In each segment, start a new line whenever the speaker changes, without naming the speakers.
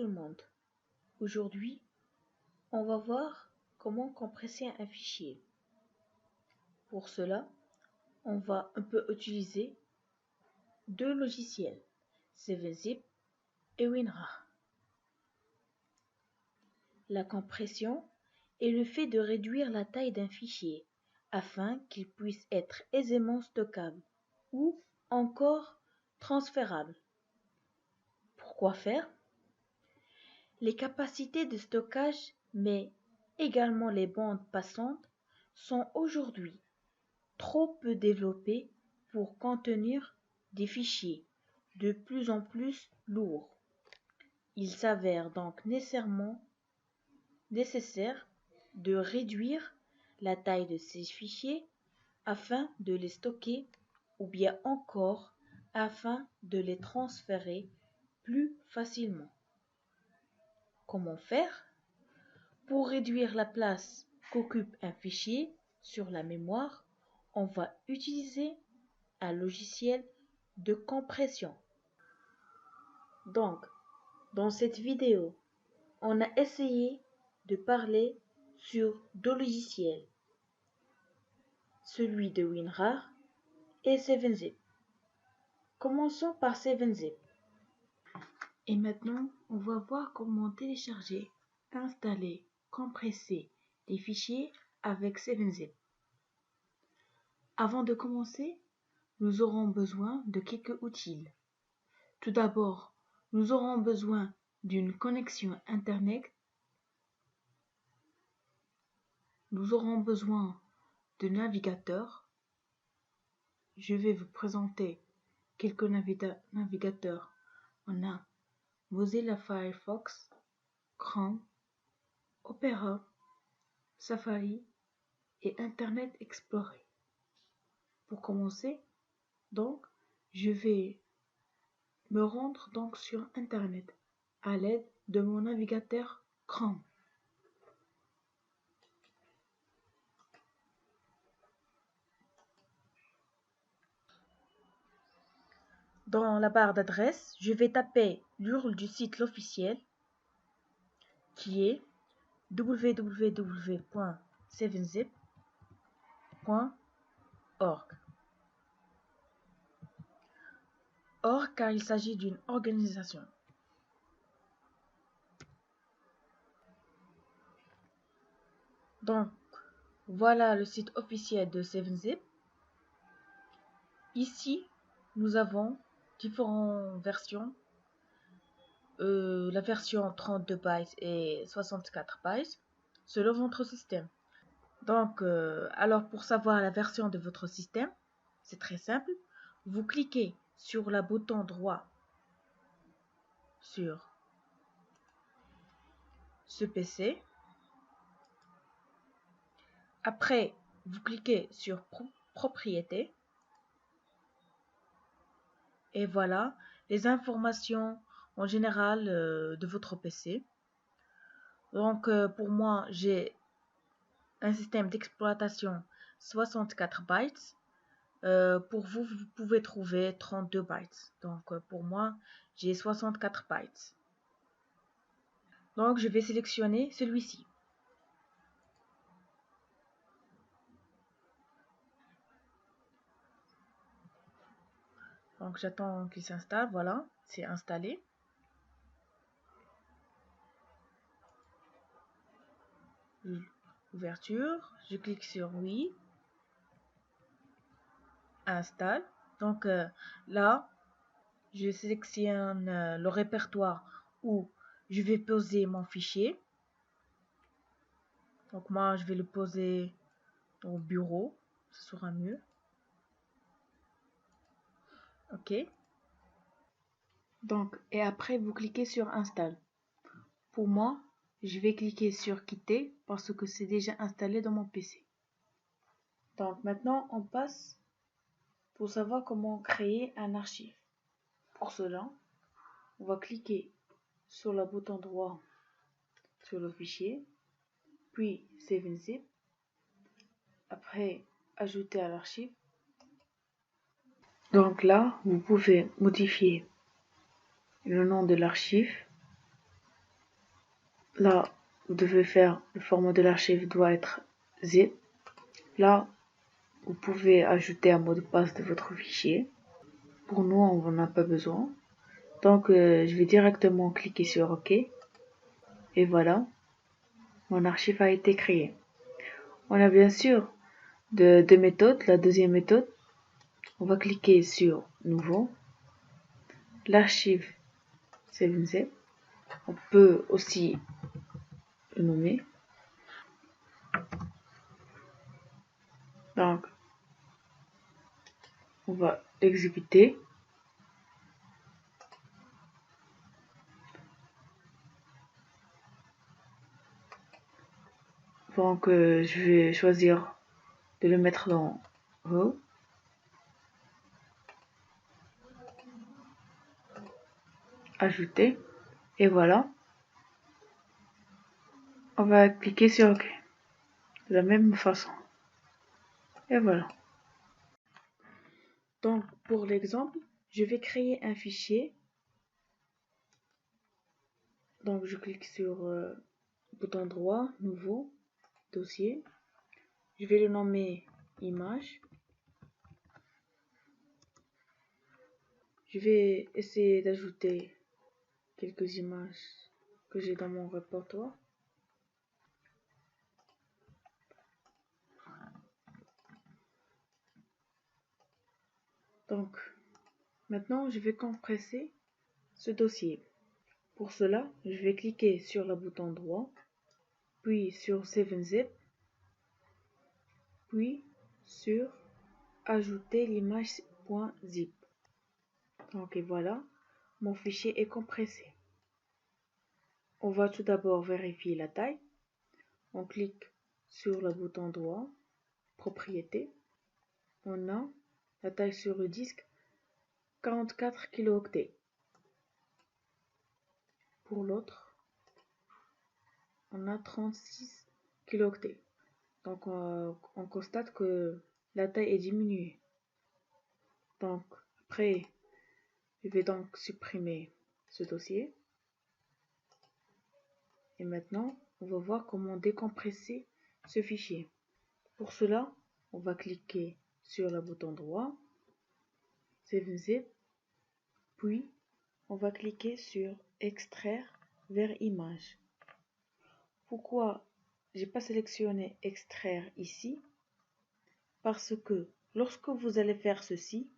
tout le monde. Aujourd'hui, on va voir comment compresser un fichier. Pour cela, on va un peu utiliser deux logiciels, 7-Zip et WinRAR. La compression est le fait de réduire la taille d'un fichier afin qu'il puisse être aisément stockable ou encore transférable. Pourquoi faire? Les capacités de stockage, mais également les bandes passantes, sont aujourd'hui trop peu développées pour contenir des fichiers de plus en plus lourds. Il s'avère donc nécessaire de réduire la taille de ces fichiers afin de les stocker ou bien encore afin de les transférer plus facilement. Comment faire? Pour réduire la place qu'occupe un fichier sur la mémoire, on va utiliser un logiciel de compression. Donc, dans cette vidéo, on a essayé de parler sur deux logiciels, celui de WinRAR et 7-Zip. Commençons par 7-Zip. Et maintenant, on va voir comment télécharger, installer, compresser des fichiers avec 7-Zip. Avant de commencer, nous aurons besoin de quelques outils. Tout d'abord, nous aurons besoin d'une connexion Internet. Nous aurons besoin de navigateurs. Je vais vous présenter quelques navigateurs. On a Mozilla Firefox, Chrome, Opera, Safari et Internet Explorer. Pour commencer, donc, je vais me rendre donc sur Internet à l'aide de mon navigateur Chrome. Dans la barre d'adresse, je vais taper l'URL du site officiel qui est www.7zip.org. Org car il s'agit d'une organisation. Donc, voilà le site officiel de 7-Zip. Ici, nous avons différentes versions. La version 32 bytes et 64 bytes selon votre système. Donc, alors pour savoir la version de votre système, c'est très simple. Vous cliquez sur le bouton droit sur ce PC. Après, vous cliquez sur Propriétés. Et voilà les informations en général de votre PC. Donc, pour moi, j'ai un système d'exploitation 64 bytes. Pour vous, vous pouvez trouver 32 bytes. Donc, pour moi, j'ai 64 bytes. Donc, je vais sélectionner celui-ci. Donc, j'attends qu'il s'installe. Voilà, c'est installé. Ouverture, je clique sur oui. Installe. Donc, là, je sélectionne le répertoire où je vais poser mon fichier. Donc moi, je vais le poser au bureau, ce sera mieux. Ok. Donc, et après, vous cliquez sur Install. Pour moi, je vais cliquer sur Quitter parce que c'est déjà installé dans mon PC. Donc maintenant, on passe pour savoir comment créer un archive. Pour cela, on va cliquer sur le bouton droit sur le fichier, puis 7-Zip. Après, ajouter à l'archive. Donc là, vous pouvez modifier le nom de l'archive.
Là, vous devez faire, le format de l'archive doit être zip. Là, vous pouvez ajouter un mot de passe de votre fichier. Pour nous, on n'en a pas besoin. Donc, je vais directement cliquer sur OK. Et voilà, mon archive a été créée. On a bien sûr deux méthodes. La deuxième méthode, on va cliquer sur Nouveau. L'archive 7zip. On peut aussi le nommer. Donc, on va l'exécuter. Donc, je vais choisir de le mettre dans Raw. Ajouter. Et voilà. On va cliquer sur OK. De la même façon. Et voilà. Donc, pour l'exemple, je vais créer un fichier. Donc, je clique sur bouton droit, nouveau, dossier. Je vais le nommer image. Je vais essayer d'ajouter quelques images que j'ai dans mon répertoire. Donc, maintenant, je vais compresser ce dossier. Pour cela, je vais cliquer sur le bouton droit, puis sur 7zip, puis sur ajouter l'image .zip. Donc et voilà, mon fichier est compressé. On va tout d'abord vérifier la taille. On clique sur le bouton droit, propriétés. On a la taille sur le disque 44 kilooctets. Pour l'autre, on a 36 kilooctets. Donc on constate que la taille est diminuée. Donc après, je vais donc supprimer ce dossier. Et maintenant, on va voir comment décompresser ce fichier. Pour cela, on va cliquer sur le bouton droit, 7zip, puis on va cliquer sur extraire vers image. Pourquoi j'ai pas sélectionné extraire ici? Parce que lorsque vous allez faire ceci,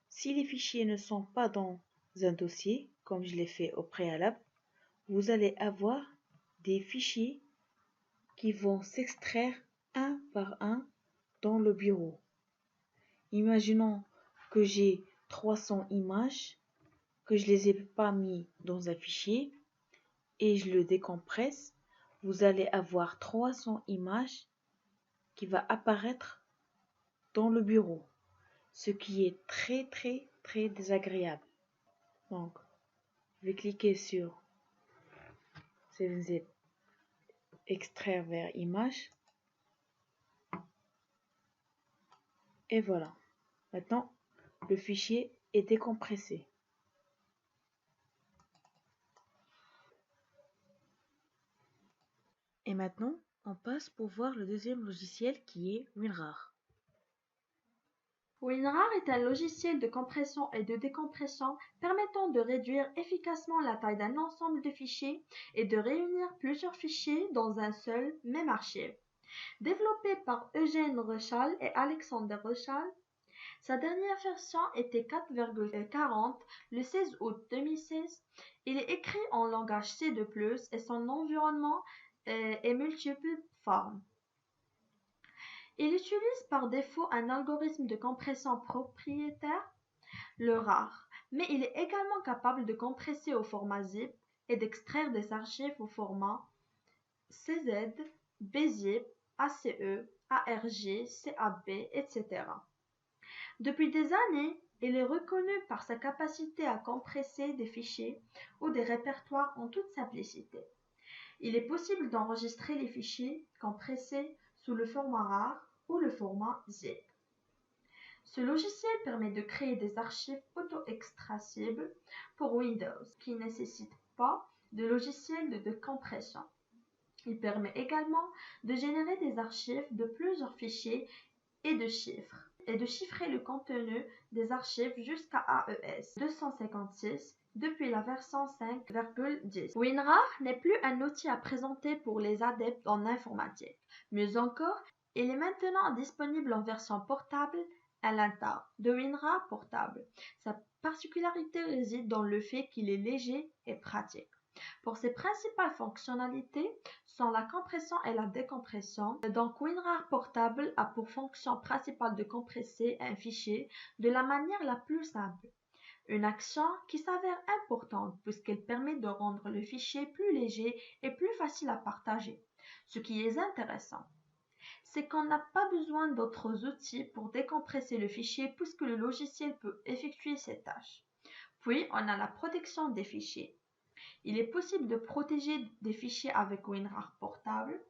si les fichiers ne sont pas dans un dossier, comme je l'ai fait au préalable, vous allez avoir des fichiers qui vont s'extraire un par un dans le bureau. Imaginons que j'ai 300 images, que je les ai pas mis dans un fichier et je le décompresse. Vous allez avoir 300 images qui va apparaître dans le bureau, ce qui est très désagréable. Donc, je vais cliquer sur 7zip, extraire vers image. Et voilà. Maintenant, le fichier est décompressé. Et maintenant, on passe pour voir le deuxième logiciel qui est WinRAR.
WinRAR est un logiciel de compression et de décompression permettant de réduire efficacement la taille d'un ensemble de fichiers et de réunir plusieurs fichiers dans un seul même archive. Développé par Eugène Rochal et Alexander Rochal, sa dernière version était 4,40 le 16 août 2016. Il est écrit en langage C2+, et son environnement est multiple-forme. Il utilise par défaut un algorithme de compression propriétaire, le RAR, mais il est également capable de compresser au format zip et d'extraire des archives au format CZ, BZIP, ACE, ARG, CAB, etc. Depuis des années, il est reconnu par sa capacité à compresser des fichiers ou des répertoires en toute simplicité. Il est possible d'enregistrer les fichiers compressés sous le format RAR ou le format zip. Ce logiciel permet de créer des archives auto-extracibles pour Windows qui ne nécessitent pas de logiciel de compression. Il permet également de générer des archives de plusieurs fichiers et de chiffrer le contenu des archives jusqu'à AES 256 depuis la version 5.10. WinRAR n'est plus un outil à présenter pour les adeptes en informatique. Mieux encore, il est maintenant disponible en version portable à l'instar de WinRAR portable. Sa particularité réside dans le fait qu'il est léger et pratique. Pour ses principales fonctionnalités sont la compression et la décompression. Donc WinRAR Portable a pour fonction principale de compresser un fichier de la manière la plus simple. Une action qui s'avère importante puisqu'elle permet de rendre le fichier plus léger et plus facile à partager. Ce qui est intéressant, c'est qu'on n'a pas besoin d'autres outils pour décompresser le fichier puisque le logiciel peut effectuer ces tâches. Puis, on a la protection des fichiers. Il est possible de protéger des fichiers avec WinRAR portable.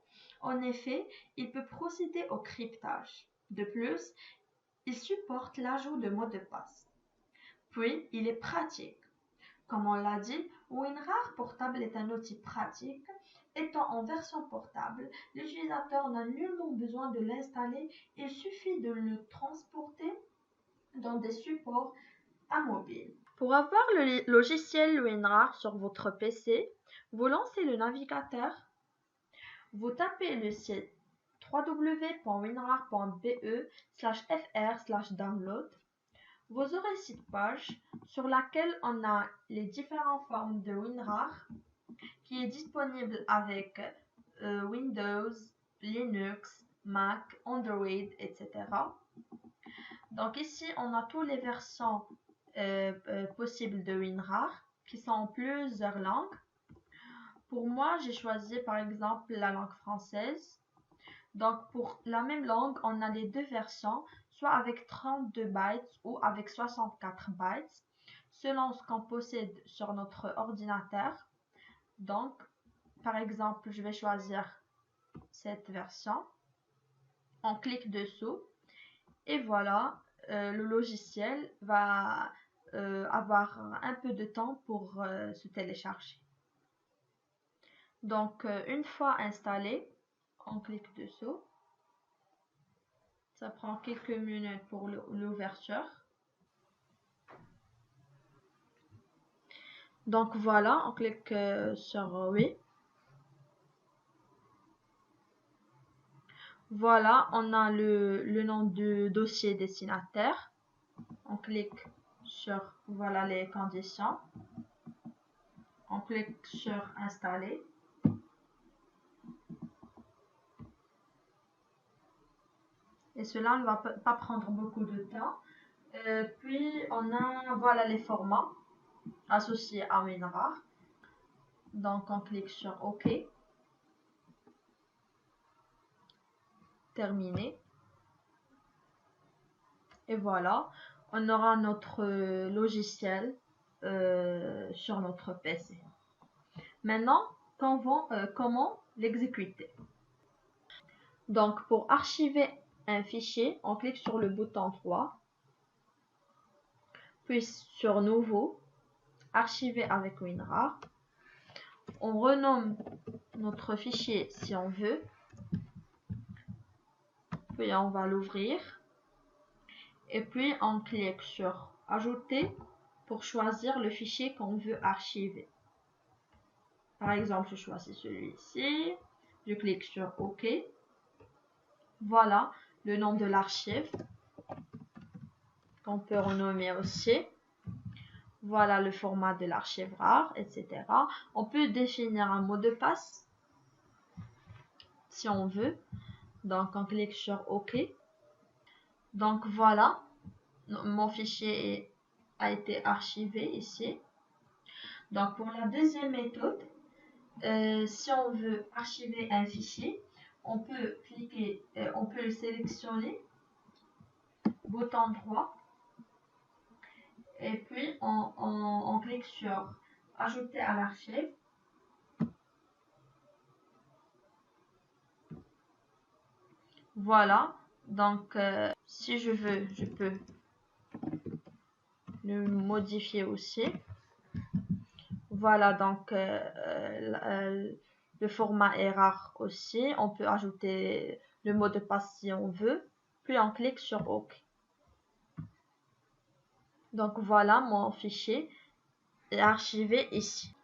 En effet, il peut procéder au cryptage. De plus, il supporte l'ajout de mots de passe. Puis, il est pratique. Comme on l'a dit, WinRAR portable est un outil pratique. Étant en version portable, l'utilisateur n'a nullement besoin de l'installer, il suffit de le transporter dans des supports à mobile. Pour avoir le logiciel WinRAR sur votre PC, vous lancez le navigateur, vous tapez le site www.winrar.be/fr/download. Vous aurez cette page sur laquelle on a les différentes formes de WinRAR qui est disponible avec Windows, Linux, Mac, Android, etc. Donc ici, on a toutes les versions possibles de WinRAR qui sont en plusieurs langues. Pour moi, j'ai choisi par exemple la langue française. Donc pour la même langue, on a les deux versions, soit avec 32 bytes ou avec 64 bytes, selon ce qu'on possède sur notre ordinateur. Donc, par exemple, je vais choisir cette version. On clique dessous et voilà, le logiciel va avoir un peu de temps pour se télécharger. Donc, une fois installé, on clique dessous. Ça prend quelques minutes pour l'ouverture. Donc voilà, on clique sur oui. Voilà, on a le nom du dossier destinataire. On clique sur voilà les conditions. On clique sur installer. Et cela ne va pas prendre beaucoup de temps. Puis on a voilà les formats associés à WinRAR. Donc on clique sur OK. Terminé. Et voilà, on aura notre logiciel sur notre PC. Maintenant, comment l'exécuter? Donc pour archiver un fichier, on clique sur le bouton droit, puis sur Nouveau, Archiver avec WinRAR. On renomme notre fichier si on veut, puis on va l'ouvrir, et puis on clique sur Ajouter pour choisir le fichier qu'on veut archiver. Par exemple, je choisis celui-ci, je clique sur OK. Voilà le nom de l'archive qu'on peut renommer aussi. Voilà le format de l'archive RAR, etc. On peut définir un mot de passe si on veut. Donc, on clique sur OK. Donc, voilà, mon fichier a été archivé ici. Donc, pour la deuxième méthode, si on veut archiver un fichier, on peut cliquer, on peut le sélectionner, bouton droit, et puis on clique sur Ajouter à l'archive. Voilà, donc si je veux, je peux le modifier aussi. Voilà, donc Le format est rare aussi. On peut ajouter le mot de passe si on veut. Puis on clique sur OK. Donc voilà, mon fichier est archivé ici.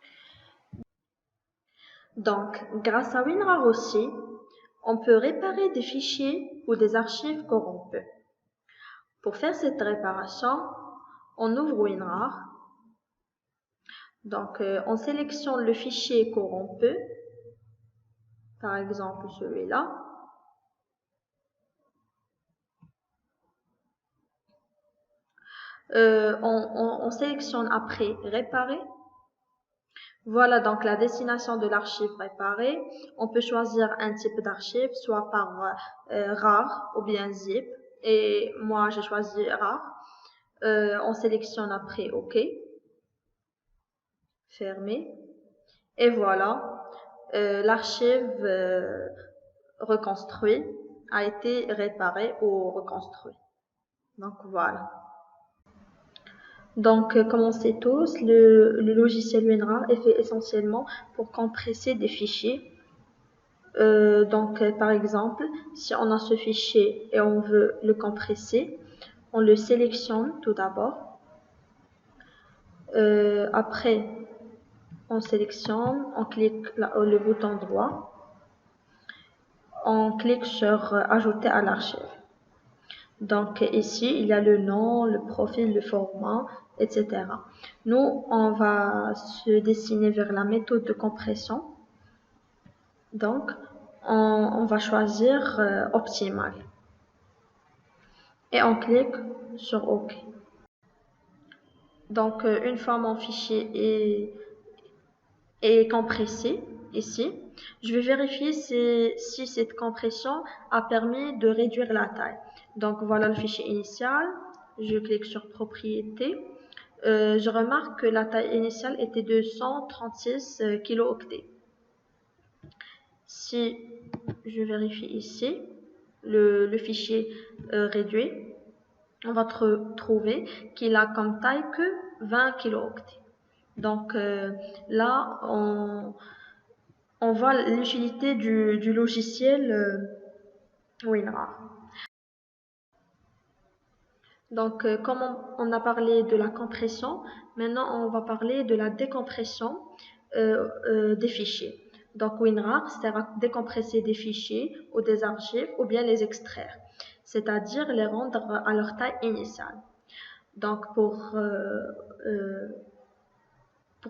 Donc, grâce à WinRAR aussi, on peut réparer des fichiers ou des archives corrompues. Pour faire cette réparation, on ouvre WinRAR. Donc, on sélectionne le fichier corrompu, par exemple celui-là. On sélectionne après réparer. Voilà donc la destination de l'archive réparée. On peut choisir un type d'archive, soit par RAR ou bien zip. Et moi, j'ai choisi RAR. On sélectionne après OK. Fermer. Et voilà, l'archive reconstruit a été réparée ou reconstruit. Donc voilà. Donc, comme on sait tous, le logiciel WinRAR est fait essentiellement pour compresser des fichiers. Par exemple, si on a ce fichier et on veut le compresser, on le sélectionne tout d'abord. Après, on sélectionne, on clique le bouton droit, on clique sur Ajouter à l'archive. Donc ici, il y a le nom, le profil, le format, etc. Nous, on va se destiner vers la méthode de compression. Donc, on va choisir Optimal. Et on clique sur OK. Donc, une fois mon fichier est compressé, ici, je vais vérifier si cette compression a permis de réduire la taille. Donc voilà le fichier initial, je clique sur propriétés. Je remarque que la taille initiale était de 136 kilooctets. Si je vérifie ici le fichier réduit, on va trouver qu'il a comme taille que 20 kilooctets. Donc là, on voit l'utilité du logiciel WinRAR. Donc, comme on a parlé de la compression, maintenant on va parler de la décompression des fichiers. Donc, WinRAR sert à décompresser des fichiers ou des archives ou bien les extraire, c'est-à-dire les rendre à leur taille initiale. Donc, pour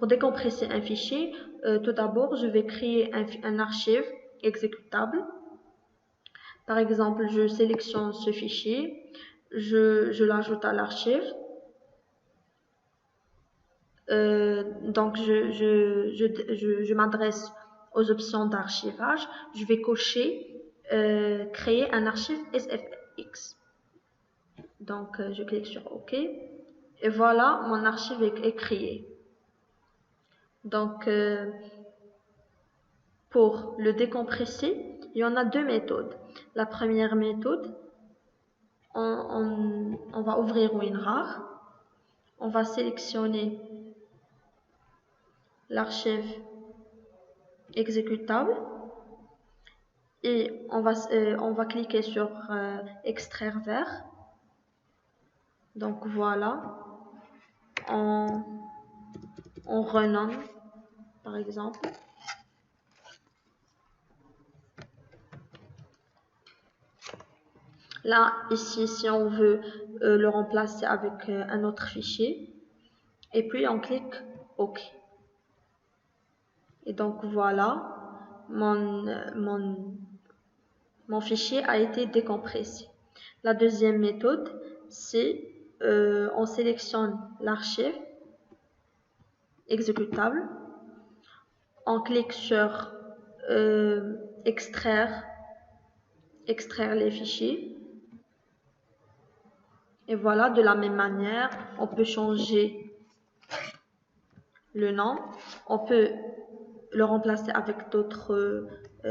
décompresser un fichier, tout d'abord, je vais créer un archive exécutable. Par exemple, je sélectionne ce fichier, je l'ajoute à l'archive. Donc, je m'adresse aux options d'archivage. Je vais cocher créer un archive SFX. Donc, je clique sur OK. Et voilà, mon archive est créé. Donc, pour le décompresser, il y en a deux méthodes. La première méthode, on va ouvrir WinRAR. On va sélectionner l'archive exécutable et on va cliquer sur extraire vers. Donc voilà, on renomme par exemple. Là, ici, si on veut le remplacer avec un autre fichier, et puis on clique OK. Et donc voilà, mon fichier a été décompressé. La deuxième méthode, c'est on sélectionne l'archive exécutable, on clique sur extraire les fichiers. Et voilà, de la même manière, on peut changer le nom, on peut le remplacer avec d'autres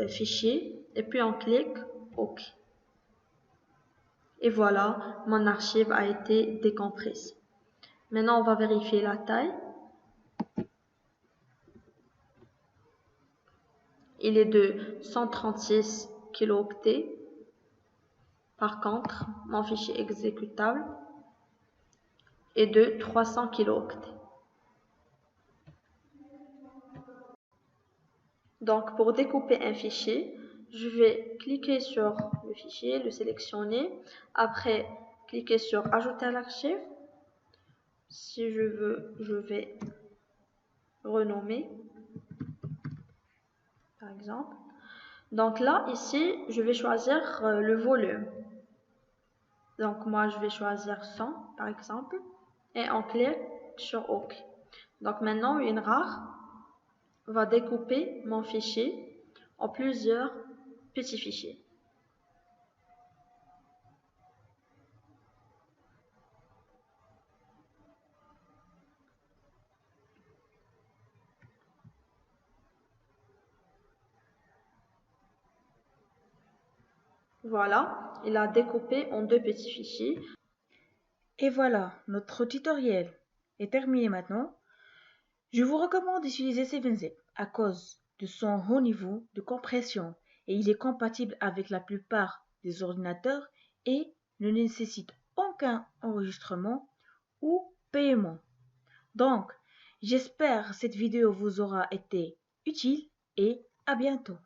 fichiers, et puis on clique OK. Et voilà, mon archive a été décompressée. Maintenant, on va vérifier la taille. il est de 136 kilooctets. Par contre, mon fichier exécutable est de 300 kilooctets. Donc, pour découper un fichier, je vais cliquer sur le fichier, le sélectionner. Après, cliquer sur Ajouter à l'archive. Si je veux, je vais renommer, par exemple. Donc là, ici, je vais choisir le volume. Donc moi, je vais choisir 100, par exemple. Et on clique sur OK. Donc maintenant, WinRAR va découper mon fichier en plusieurs petits fichiers. Voilà, il a découpé en 2 petits fichiers.
Et voilà, notre tutoriel est terminé maintenant. Je vous recommande d'utiliser 7zip à cause de son haut niveau de compression et il est compatible avec la plupart des ordinateurs et ne nécessite aucun enregistrement ou paiement. Donc, j'espère que cette vidéo vous aura été utile et à bientôt.